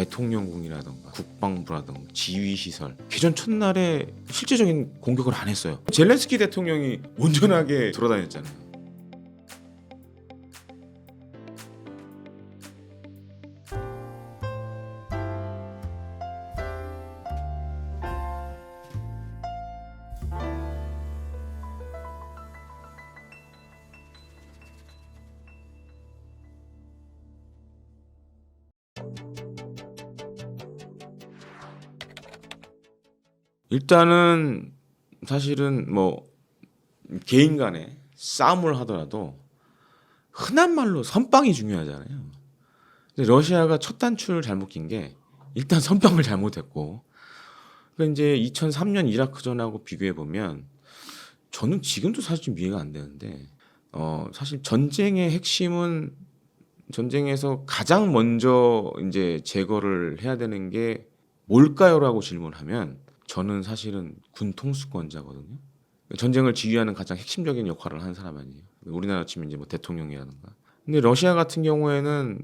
대통령궁이라든가 국방부라든가 지휘시설 개전 첫날에 실제적인 공격을 안 했어요. 젤렌스키 대통령이 온전하게 돌아다녔잖아요. 일단은 사실은 뭐 개인 간에 싸움을 하더라도 흔한 말로 선빵이 중요하잖아요. 근데 러시아가 첫 단추를 잘못 낀 게 일단 선빵을 잘못했고, 그러니까 이제 2003년 이라크전하고 비교해 보면 저는 지금도 사실 좀 이해가 안 되는데, 사실 전쟁의 핵심은 전쟁에서 가장 먼저 이제 제거를 해야 되는 게 뭘까요라고 질문하면 저는 사실은 군 통수권자거든요. 전쟁을 지휘하는 가장 핵심적인 역할을 하는 사람 아니에요. 우리나라 치면 이제 뭐 대통령이라든가. 근데 러시아 같은 경우에는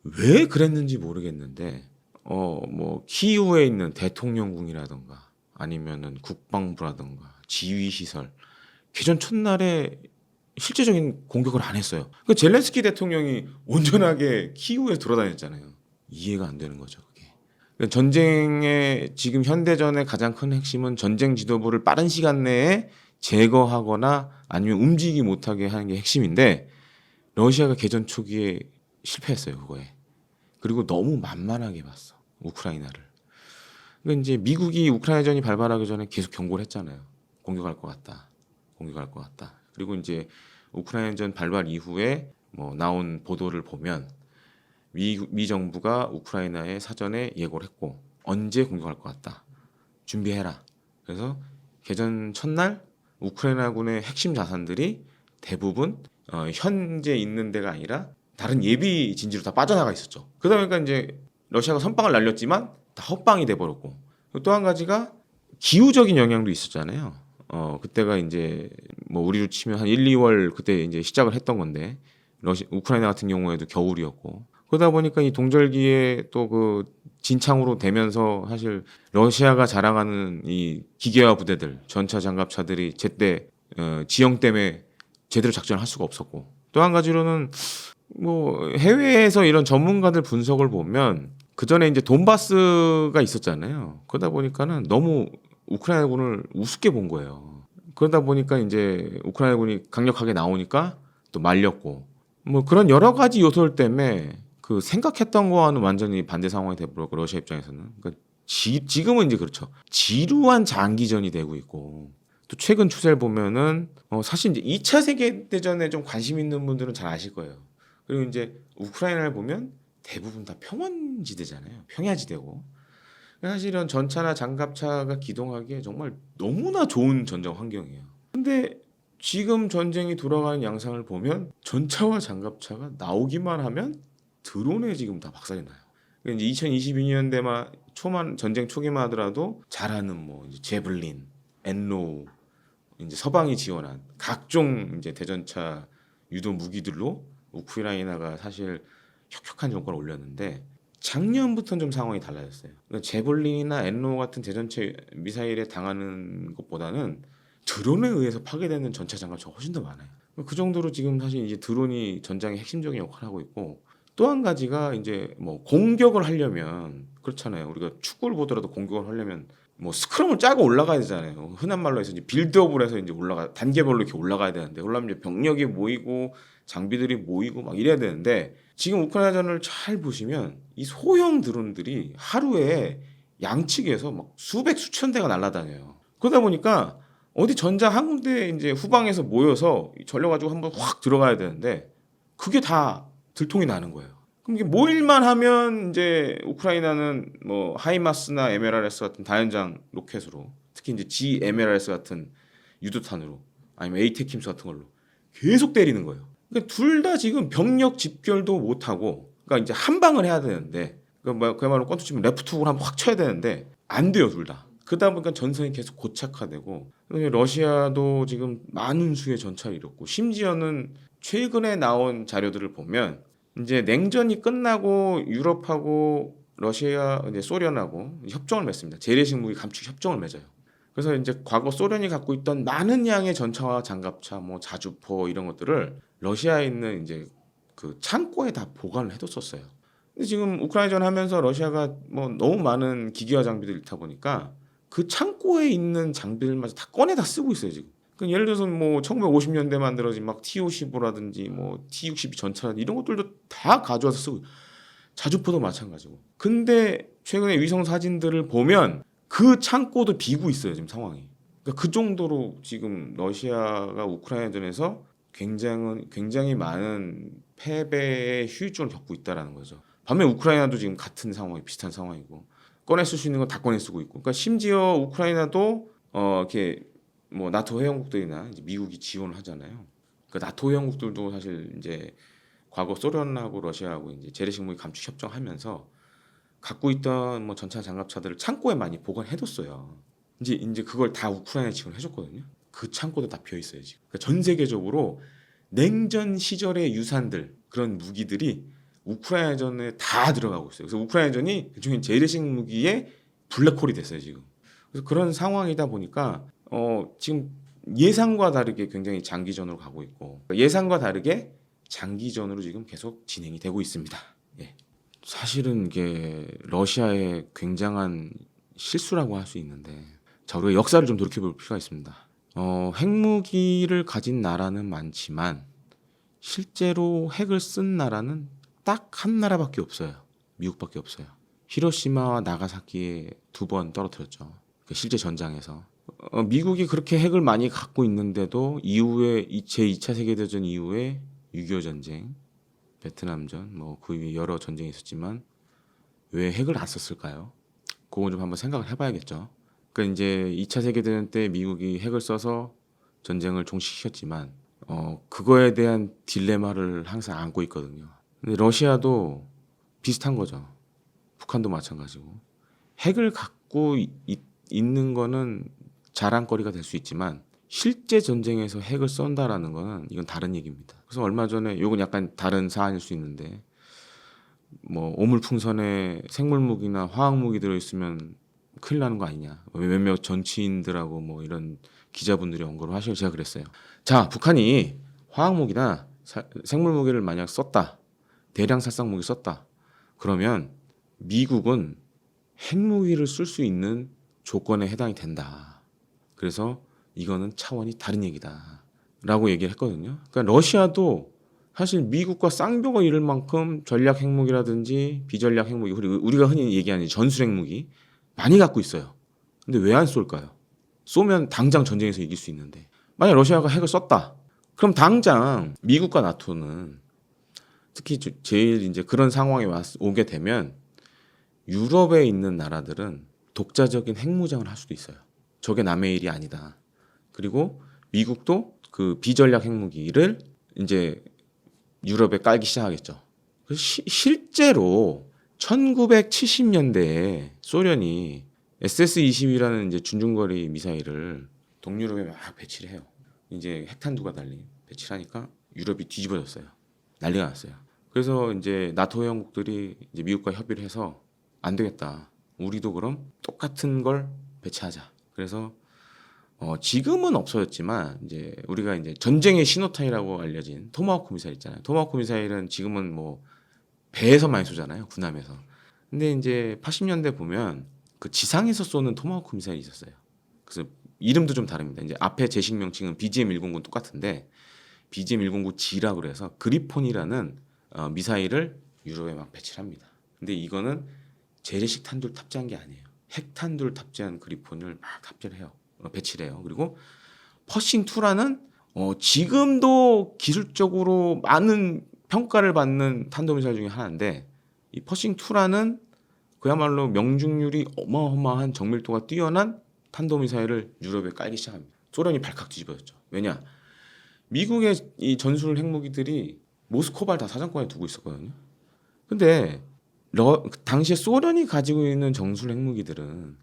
왜 그랬는지 모르겠는데, 뭐 키이우에 있는 대통령궁이라든가 아니면은 국방부라든가 지휘시설 개전 첫날에 실제적인 공격을 안 했어요. 그 젤렌스키 대통령이 온전하게 키이우에 돌아다녔잖아요. 이해가 안 되는 거죠. 전쟁의 지금 현대전의 가장 큰 핵심은 전쟁 지도부를 빠른 시간 내에 제거하거나 아니면 움직이지 못하게 하는 게 핵심인데, 러시아가 개전 초기에 실패했어요 그거에. 그리고 너무 만만하게 봤어 우크라이나를. 그러니까 이제 미국이 우크라이나전이 발발하기 전에 계속 경고를 했잖아요. 공격할 것 같다, 공격할 것 같다. 그리고 이제 우크라이나전 발발 이후에 뭐 나온 보도를 보면 미 정부가 우크라이나에 사전에 예고를 했고 언제 공격할 것 같다, 준비해라. 그래서 개전 첫날 우크라이나군의 핵심 자산들이 대부분 현재 있는 데가 아니라 다른 예비 진지로 다 빠져나가 있었죠. 그러다 보니까 이제 러시아가 선빵을 날렸지만 다 헛방이 돼버렸고, 또 한 가지가 기후적인 영향도 있었잖아요. 그때가 이제 뭐 우리로 치면 한 1, 2월 그때 이제 시작을 했던 건데, 우크라이나 같은 경우에도 겨울이었고, 그러다 보니까 이 동절기에 또 그 진창으로 되면서 사실 러시아가 자랑하는 이 기계화 부대들, 전차 장갑차들이 제때 지형 때문에 제대로 작전을 할 수가 없었고, 또 한 가지로는 뭐 해외에서 이런 전문가들 분석을 보면 그 전에 이제 돈바스가 있었잖아요. 그러다 보니까는 너무 우크라이나군을 우습게 본 거예요. 그러다 보니까 이제 우크라이나군이 강력하게 나오니까 또 말렸고, 뭐 그런 여러 가지 요소들 때문에 그 생각했던 거와는 완전히 반대 상황이 돼버렸고, 러시아 입장에서는. 그러니까 지금은 이제 그렇죠. 지루한 장기전이 되고 있고, 또 최근 추세를 보면은 사실 이제 2차 세계대전에 좀 관심 있는 분들은 잘 아실 거예요. 그리고 이제 우크라이나를 보면 대부분 다 평원지대잖아요. 평야지대고. 사실 이런 전차나 장갑차가 기동하기에 정말 너무나 좋은 전장 환경이에요. 근데 지금 전쟁이 돌아가는 양상을 보면 전차와 장갑차가 나오기만 하면 드론에 지금 다 박살이 나요. 그러니까 이제 2022년대만 초만 전쟁 초기만 하더라도 잘하는 뭐 이제 제블린, 엔로우, 이제 서방이 지원한 각종 이제 대전차 유도 무기들로 우크라이나가 사실 혁혁한 정권을 올렸는데, 작년부터는 좀 상황이 달라졌어요. 그러니까 제블린이나 엔로우 같은 대전차 미사일에 당하는 것보다는 드론에 의해서 파괴되는 전차 장갑차가 훨씬 더 많아요. 그 정도로 지금 사실 이제 드론이 전장의 핵심적인 역할을 하고 있고, 또 한 가지가 이제 뭐 공격을 하려면 그렇잖아요. 우리가 축구를 보더라도 공격을 하려면 뭐 스크럼을 짜고 올라가야 되잖아요. 흔한 말로 해서 이제 빌드업을 해서 이제 단계별로 이렇게 올라가야 되는데, 그러려면 이제 병력이 모이고 장비들이 모이고 막 이래야 되는데, 지금 우크라이나전을 잘 보시면 이 소형 드론들이 하루에 양측에서 막 수백 수천 대가 날아다녀요. 그러다 보니까 어디 전장 한 군데 이제 후방에서 모여서 절려가지고 한번 확 들어가야 되는데 그게 다 들통이 나는 거예요. 그럼 이게 모일만 하면 이제 우크라이나는 뭐 하이마스나 MLRS 같은 다연장 로켓으로, 특히 이제 GMLRS 같은 유도탄으로 아니면 에이테킴스 같은 걸로 계속 때리는 거예요. 그러니까 둘 다 지금 병력 집결도 못 하고, 그러니까 이제 한 방을 해야 되는데, 그러니까 그야말로 권투 치면 레프트훅을 한번 확 쳐야 되는데 안 돼요 둘 다. 그러다 보니까 전선이 계속 고착화되고, 러시아도 지금 많은 수의 전차를 잃었고, 심지어는 최근에 나온 자료들을 보면 이제 냉전이 끝나고 유럽하고 러시아 이제 소련하고 협정을 맺습니다. 재래식 무기 감축 협정을 맺어요. 그래서 이제 과거 소련이 갖고 있던 많은 양의 전차와 장갑차, 뭐 자주포 이런 것들을 러시아에 있는 이제 그 창고에 다 보관을 해뒀었어요. 근데 지금 우크라이나전 하면서 러시아가 뭐 너무 많은 기기화 장비들 있다 보니까 그 창고에 있는 장비들마저 다 꺼내다 쓰고 있어요 지금. 그러니까 예를 들어서 뭐 1950년대 만들어진 막 T-55라든지 뭐 T-62 전차라든지 이런 것들도 다 가져와서 쓰고, 자주포도 마찬가지고. 근데 최근에 위성 사진들을 보면 그 창고도 비고 있어요 지금 상황이. 그러니까 그 정도로 지금 러시아가 우크라이나전에서 굉장히 많은 패배의 후유증을 겪고 있다라는 거죠. 반면 우크라이나도 지금 같은 상황이 비슷한 상황이고 꺼내 쓸 수 있는 건 다 꺼내 쓰고 있고. 그러니까 심지어 우크라이나도 이렇게 뭐 나토 회원국들이나 이제 미국이 지원을 하잖아요. 그러니까 나토 회원국들도 사실 이제 과거 소련하고 러시아하고 이제 재래식 무기 감축 협정하면서 갖고 있던 뭐 전차 장갑차들을 창고에 많이 보관해뒀어요. 이제 그걸 다 우크라이나 지원을 해줬거든요. 그 창고도 다 비어 있어요 지금. 그러니까 전 세계적으로 냉전 시절의 유산들, 그런 무기들이 우크라이나전에 다 들어가고 있어요. 그래서 우크라이나전이 일종의 재래식 무기의 블랙홀이 됐어요 지금. 그래서 그런 상황이다 보니까 지금 예상과 다르게 굉장히 장기전으로 가고 있고, 예상과 다르게 장기전으로 지금 계속 진행이 되고 있습니다. 예. 사실은 이게 러시아의 굉장한 실수라고 할 수 있는데, 자, 우리가 역사를 좀 돌이켜볼 필요가 있습니다. 핵무기를 가진 나라는 많지만 실제로 핵을 쓴 나라는 딱 한 나라밖에 없어요. 미국밖에 없어요. 히로시마와 나가사키에 2번 떨어뜨렸죠. 그 실제 전장에서. 미국이 그렇게 핵을 많이 갖고 있는데도 이후에 제2차 세계대전 이후에 6.25 전쟁, 베트남전, 뭐 그 위에 여러 전쟁이 있었지만 왜 핵을 안 썼을까요? 그건 좀 한번 생각을 해봐야겠죠. 그러니까 이제 2차 세계대전 때 미국이 핵을 써서 전쟁을 종식시켰지만 그거에 대한 딜레마를 항상 안고 있거든요. 근데 러시아도 비슷한 거죠. 북한도 마찬가지고. 핵을 갖고 있는 거는 자랑거리가 될 수 있지만 실제 전쟁에서 핵을 쏜다라는 거는 이건 다른 얘기입니다. 그래서 얼마 전에 이건 약간 다른 사안일 수 있는데 뭐 오물풍선에 생물무기나 화학무기 들어있으면 큰일 나는 거 아니냐. 몇몇 정치인들하고 뭐 이런 기자분들이 언급을 하시고 제가 그랬어요. 자, 북한이 화학무기나 생물무기를 만약 썼다. 대량 살상무기 썼다. 그러면 미국은 핵무기를 쓸 수 있는 조건에 해당이 된다. 그래서 이거는 차원이 다른 얘기다 라고 얘기를 했거든요. 그러니까 러시아도 사실 미국과 쌍벽을 이룰 만큼 전략 핵무기라든지 비전략 핵무기, 그리고 우리가 흔히 얘기하는 전술 핵무기 많이 갖고 있어요. 근데 왜 안 쏠까요? 쏘면 당장 전쟁에서 이길 수 있는데. 만약 러시아가 핵을 썼다. 그럼 당장 미국과 나토는 특히 제일 이제 그런 상황에 오게 되면 유럽에 있는 나라들은 독자적인 핵무장을 할 수도 있어요. 저게 남의 일이 아니다. 그리고 미국도 그 비전략 핵무기를 이제 유럽에 깔기 시작하겠죠. 그래서 실제로 1970년대에 소련이 SS-20이라는 이제 준중거리 미사일을 동유럽에 막 배치를 해요. 이제 핵탄두가 달린 배치를 하니까 유럽이 뒤집어졌어요. 난리가 났어요. 그래서 이제 나토 회원국들이 이제 미국과 협의를 해서 안 되겠다. 우리도 그럼 똑같은 걸 배치하자. 그래서 지금은 없어졌지만 이제 우리가 이제 전쟁의 신호탄이라고 알려진 토마호크 미사일 있잖아요. 토마호크 미사일은 지금은 뭐 배에서 많이 쏘잖아요. 군함에서. 근데 이제 80년대 보면 그 지상에서 쏘는 토마호크 미사일이 있었어요. 그래서 이름도 좀 다릅니다. 이제 앞에 제식 명칭은 BGM-109는 똑같은데 BGM-109G라고 그래서 그리폰이라는 미사일을 유럽에 막 배치를 합니다. 근데 이거는 재래식 탄두를 탑재한 게 아니에요. 핵탄두를 탑재한 그리폰을 막 탑재를 해요. 배치를 해요. 그리고 퍼싱2라는 지금도 기술적으로 많은 평가를 받는 탄도미사일 중에 하나인데, 이 퍼싱2라는 그야말로 명중률이 어마어마한 정밀도가 뛰어난 탄도미사일을 유럽에 깔기 시작합니다. 소련이 발칵 뒤집어졌죠. 왜냐? 미국의 이 전술 핵무기들이 모스크바를 다 사정권에 두고 있었거든요. 근데 당시에 소련이 가지고 있는 정술 핵무기들은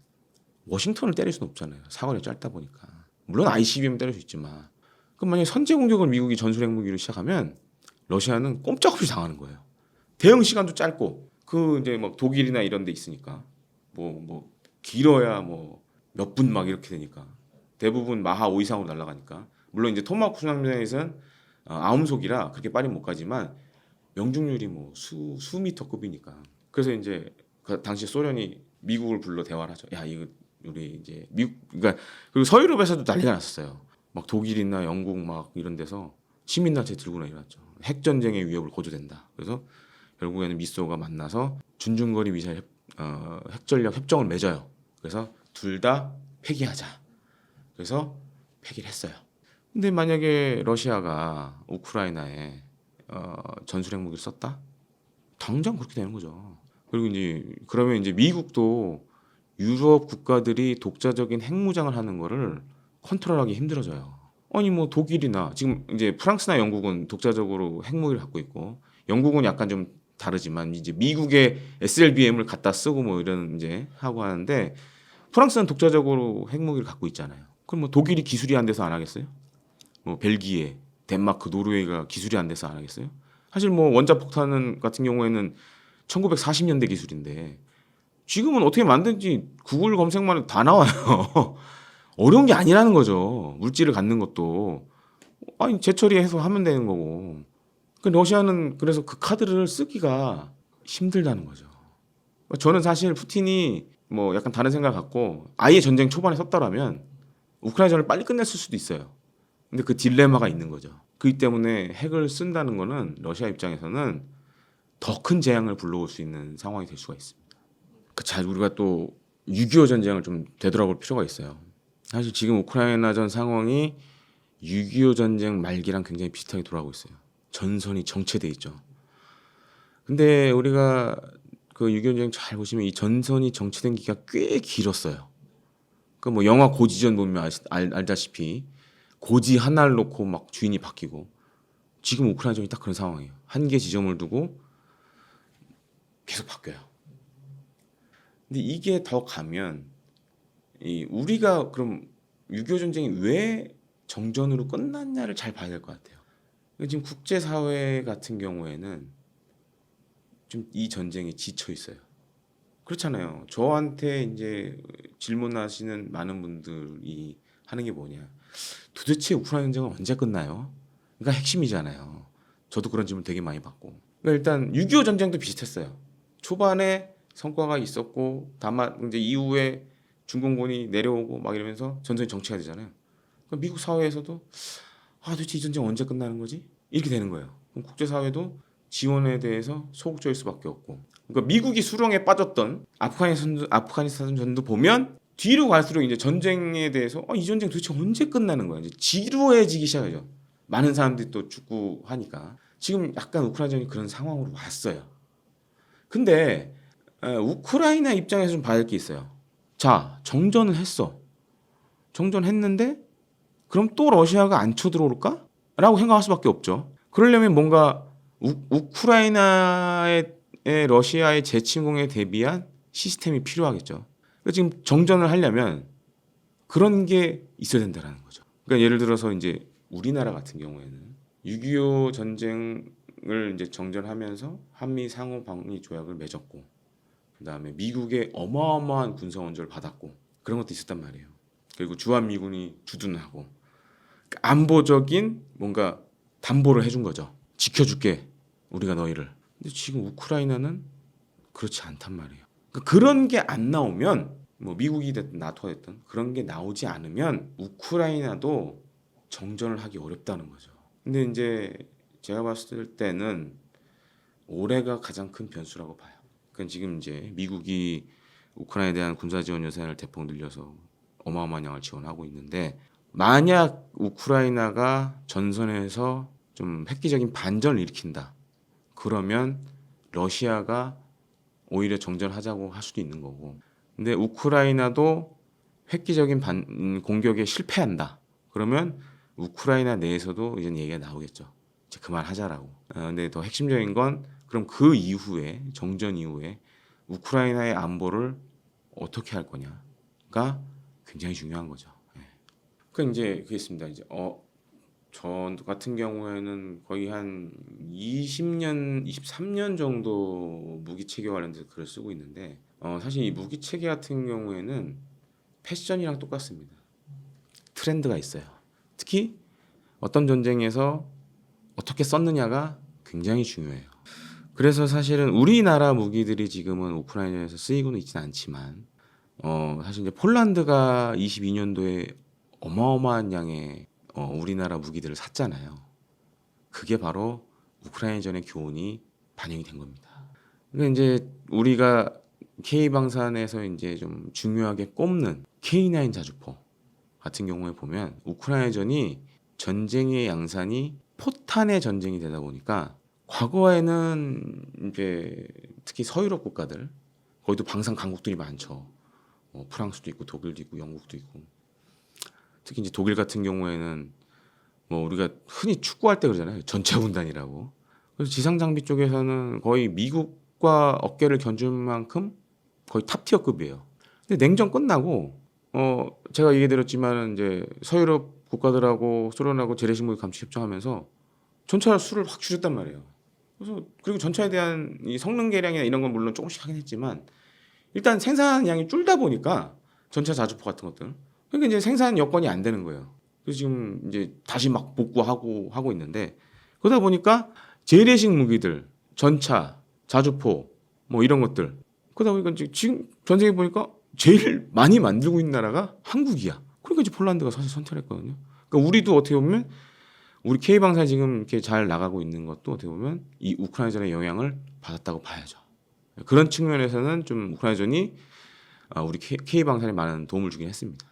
워싱턴을 때릴 수는 없잖아요. 사거리가 짧다 보니까. 물론 ICBM 때릴 수 있지만. 그럼 만약에 선제 공격을 미국이 전술 핵무기로 시작하면 러시아는 꼼짝없이 당하는 거예요. 대응 시간도 짧고 그 이제 막 독일이나 이런 데 있으니까 뭐 길어야 뭐 몇 분 막 이렇게 되니까 대부분 마하 5 이상으로 날아가니까 물론 이제 토마호크 순항전에서는 아음속이라 그렇게 빨리 못 가지만 명중률이 뭐 수 미터급이니까 그래서 이제 그 당시 소련이 미국을 불러 대화를 하죠. 야 이거 우리 이제 미국 그러니까 그리고 서유럽에서도 난리가 났었어요. 막 독일이나 영국 막 이런 데서 시민단체 들고 일어났죠. 핵 전쟁의 위협을 고조된다. 그래서 결국에는 미소가 만나서 준중거리 미사일 핵전력 협정을 맺어요. 그래서 둘 다 폐기하자. 그래서 폐기를 했어요. 근데 만약에 러시아가 우크라이나에 전술 핵무기를 썼다? 당장 그렇게 되는 거죠. 그리고 이제 그러면 이제 미국도 유럽 국가들이 독자적인 핵무장을 하는 거를 컨트롤하기 힘들어져요. 아니 뭐 독일이나 지금 이제 프랑스나 영국은 독자적으로 핵무기를 갖고 있고 영국은 약간 좀 다르지만 이제 미국의 SLBM을 갖다 쓰고 뭐 이런 이제 하고 하는데 프랑스는 독자적으로 핵무기를 갖고 있잖아요. 그럼 뭐 독일이 기술이 안 돼서 안 하겠어요? 뭐 벨기에, 덴마크, 노르웨이가 기술이 안 돼서 안 하겠어요? 사실 뭐 원자폭탄은 같은 경우에는 1940년대 기술인데 지금은 어떻게 만든지 구글 검색만 해도 다 나와요. 어려운 게 아니라는 거죠. 물질을 갖는 것도 아니 재처리해서 하면 되는 거고. 러시아는 그래서 그 카드를 쓰기가 힘들다는 거죠. 저는 사실 푸틴이 뭐 약간 다른 생각 갖고 아예 전쟁 초반에 썼다라면 우크라이나전을 빨리 끝냈을 수도 있어요. 근데 그 딜레마가 있는 거죠. 그렇기 때문에 핵을 쓴다는 거는 러시아 입장에서는 더 큰 재앙을 불러올 수 있는 상황이 될 수가 있습니다. 자, 우리가 또 6.25 전쟁을 좀 되돌아볼 필요가 있어요. 사실 지금 우크라이나전 상황이 6.25 전쟁 말기랑 굉장히 비슷하게 돌아가고 있어요. 전선이 정체돼 있죠. 근데 우리가 그 6.25 전쟁 잘 보시면 이 전선이 정체된 기가 꽤 길었어요. 그 뭐 영화 고지전 보면 알다시피 고지 하나를 놓고 막 주인이 바뀌고 지금 우크라이나전이 딱 그런 상황이에요. 한 개 지점을 두고 계속 바뀌어요. 근데 이게 더 가면 우리가 그럼 6.25 전쟁이 왜 정전으로 끝났냐를 잘 봐야 될 것 같아요. 지금 국제사회 같은 경우에는 좀 이 전쟁에 지쳐 있어요. 그렇잖아요. 저한테 이제 질문하시는 많은 분들이 하는 게 뭐냐. 도대체 우크라이나 전쟁은 언제 끝나요? 그러니까 핵심이잖아요. 저도 그런 질문 되게 많이 받고. 그러니까 일단 6.25 전쟁도 비슷했어요. 초반에 성과가 있었고 다만 이제 이후에 중공군이 내려오고 막 이러면서 전선이 정체가 되잖아요. 그럼 미국 사회에서도 도대체 이 전쟁 언제 끝나는 거지? 이렇게 되는 거예요. 그럼 국제사회도 지원에 대해서 소극적일 수밖에 없고. 그러니까 미국이 수렁에 빠졌던 아프가니스탄전도 보면 뒤로 갈수록 이제 전쟁에 대해서 이 전쟁 도대체 언제 끝나는 거야? 이제 지루해지기 시작하죠. 많은 사람들이 또 축구하니까 지금 약간 우크라이나전이 그런 상황으로 왔어요. 근데 우크라이나 입장에서 좀 봐야 할 게 있어요. 자, 정전을 했어. 정전했는데 그럼 또 러시아가 안 쳐들어올까? 라고 생각할 수밖에 없죠. 그러려면 뭔가 우크라이나의 러시아의 재침공에 대비한 시스템이 필요하겠죠. 그러니까 지금 정전을 하려면 그런 게 있어야 된다는 거죠. 그러니까 예를 들어서 이제 우리나라 같은 경우에는 6.25 전쟁을 이제 정전하면서 한미 상호 방위 조약을 맺었고, 그다음에 미국의 어마어마한 군사 원조를 받았고 그런 것도 있었단 말이에요. 그리고 주한미군이 주둔하고 그러니까 안보적인 뭔가 담보를 해준 거죠. 지켜줄게 우리가 너희를. 근데 지금 우크라이나는 그렇지 않단 말이에요. 그러니까 그런 게 안 나오면 뭐 미국이 됐든 나토가 됐든 그런 게 나오지 않으면 우크라이나도 정전을 하기 어렵다는 거죠. 근데 이제 제가 봤을 때는 올해가 가장 큰 변수라고 봐요. 그러니까 지금 이제 미국이 우크라이나에 대한 군사 지원 예산을 대폭 늘려서 어마어마한 양을 지원하고 있는데 만약 우크라이나가 전선에서 좀 획기적인 반전을 일으킨다. 그러면 러시아가 오히려 정전하자고 할 수도 있는 거고. 근데 우크라이나도 획기적인 공격에 실패한다. 그러면 우크라이나 내에서도 이제 얘기가 나오겠죠. 이제 그만하자라고. 근데 더 핵심적인 건 그럼 그 이후에 정전 이후에 우크라이나의 안보를 어떻게 할 거냐가 굉장히 중요한 거죠. 그러니까 이제 그게 있습니다. 이제 저 같은 경우에는 거의 한 20년, 23년 정도 무기 체계 관련돼서 글을 쓰고 있는데 사실 이 무기 체계 같은 경우에는 패션이랑 똑같습니다. 트렌드가 있어요. 특히 어떤 전쟁에서 어떻게 썼느냐가 굉장히 중요해요. 그래서 사실은 우리나라 무기들이 지금은 우크라이나에서 쓰이고는 있지는 않지만 사실 이제 폴란드가 22년도에 어마어마한 양의 우리나라 무기들을 샀잖아요. 그게 바로 우크라이나전의 교훈이 반영이 된 겁니다. 그러니까 이제 우리가 K방산에서 이제 좀 중요하게 꼽는 K9 자주포 같은 경우에 보면 우크라이나전이 전쟁의 양산이 포탄의 전쟁이 되다 보니까 과거에는 이제 특히 서유럽 국가들 거기도 방산 강국들이 많죠. 프랑스도 있고 독일도 있고 영국도 있고 특히 이제 독일 같은 경우에는 뭐 우리가 흔히 축구할 때 그러잖아요. 전차군단이라고. 그래서 지상 장비 쪽에서는 거의 미국과 어깨를 견줄 만큼 거의 탑티어급이에요. 근데 냉전 끝나고 제가 얘기 드렸지만 이제 서유럽 국가들하고 소련하고 재래식 무기 감축 협정하면서 전차 수를 확 줄였단 말이에요. 그래서 그리고 전차에 대한 이 성능 개량이나 이런 건 물론 조금씩 하긴 했지만 일단 생산 양이 줄다 보니까 전차 자주포 같은 것들 그러니까 이제 생산 여건이 안 되는 거예요. 그래서 지금 이제 다시 막 복구하고 하고 있는데 그러다 보니까 재래식 무기들, 전차, 자주포 뭐 이런 것들 그러다 보니까 지금 전쟁에 보니까 제일 많이 만들고 있는 나라가 한국이야. 그러니까 이제 폴란드가 사실 선택했거든요. 그러니까 우리도 어떻게 보면 우리 K방산이 지금 이렇게 잘 나가고 있는 것도 어떻게 보면 이 우크라이나전의 영향을 받았다고 봐야죠. 그런 측면에서는 좀 우크라이나전이 우리 K방산에 많은 도움을 주긴 했습니다.